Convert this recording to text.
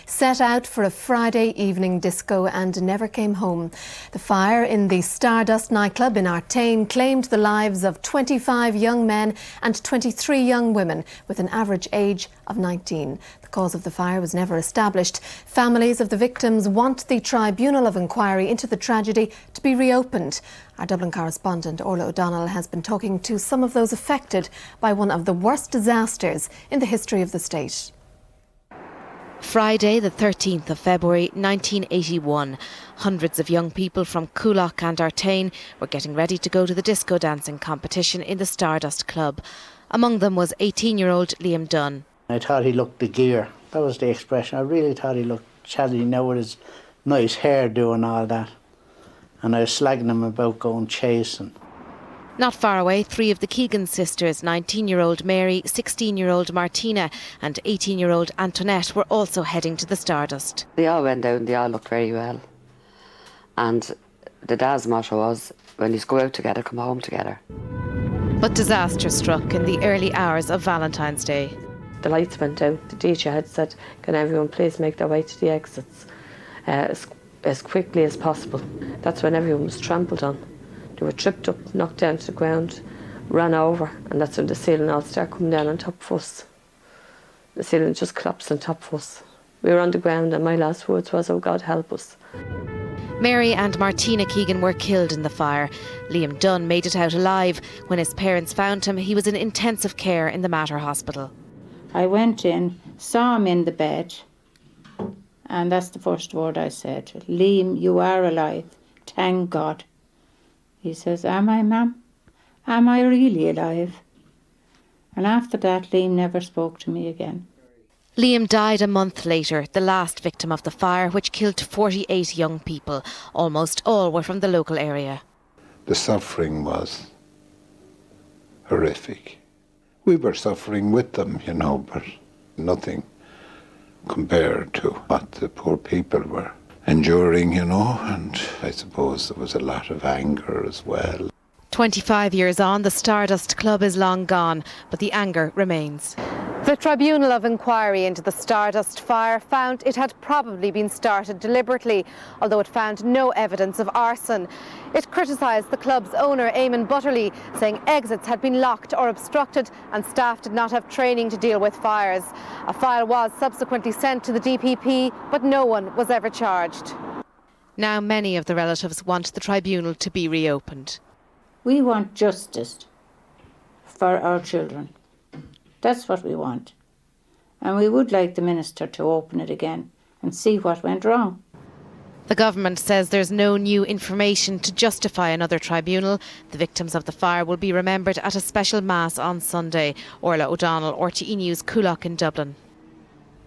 Set out for a Friday evening disco and never came home. The fire in the Stardust nightclub in Artane claimed the lives of 25 young men and 23 young women with an average age of 19. The cause of the fire was never established. Families of the victims want the Tribunal of Inquiry into the tragedy to be reopened. Our Dublin correspondent Orla O'Donnell has been talking to some of those affected by one of the worst disasters in the history of the state. Friday the 13th of February 1981. Hundreds of young people from Coolock and Artane were getting ready to go to the disco dancing competition in the Stardust Club. Among them was 18-year-old Liam Dunn. I thought he looked the gear. That was the expression. I really thought he looked chatty now with his nice hair doing all that. And I was slagging him about going chasing. Not far away, three of the Keegan sisters, 19-year-old Mary, 16-year-old Martina and 18-year-old Antoinette, were also heading to the Stardust. They all went down, they all looked very well. And the dad's motto was, when you go out together, come home together. But disaster struck in the early hours of Valentine's Day. The lights went out. The DJ had said, can everyone please make their way to the exits as quickly as possible. That's when everyone was trampled on. They were tripped up, knocked down to the ground, ran over, and that's when the ceiling all started coming down on top of us. The ceiling just collapsed on top of us. We were on the ground and my last words was, oh God, help us. Mary and Martina Keegan were killed in the fire. Liam Dunn made it out alive. When his parents found him, he was in intensive care in the Mater Hospital. I went in, saw him in the bed, and that's the first word I said. Liam, you are alive. Thank God. He says, am I, ma'am? Am I really alive? And after that, Liam never spoke to me again. Liam died a month later, the last victim of the fire, which killed 48 young people. Almost all were from the local area. The suffering was horrific. We were suffering with them, you know, but nothing compared to what the poor people were enduring, you know, and I suppose there was a lot of anger as well. 25 years on, the Stardust Club is long gone, but the anger remains. The Tribunal of Inquiry into the Stardust Fire found it had probably been started deliberately, although it found no evidence of arson. It criticised the club's owner, Eamon Butterly, saying exits had been locked or obstructed and staff did not have training to deal with fires. A file was subsequently sent to the DPP, but no one was ever charged. Now many of the relatives want the tribunal to be reopened. We want justice for our children. That's what we want. And we would like the minister to open it again and see what went wrong. The government says there's no new information to justify another tribunal. The victims of the fire will be remembered at a special mass on Sunday. Orla O'Donnell, RTE News, Coolock in Dublin.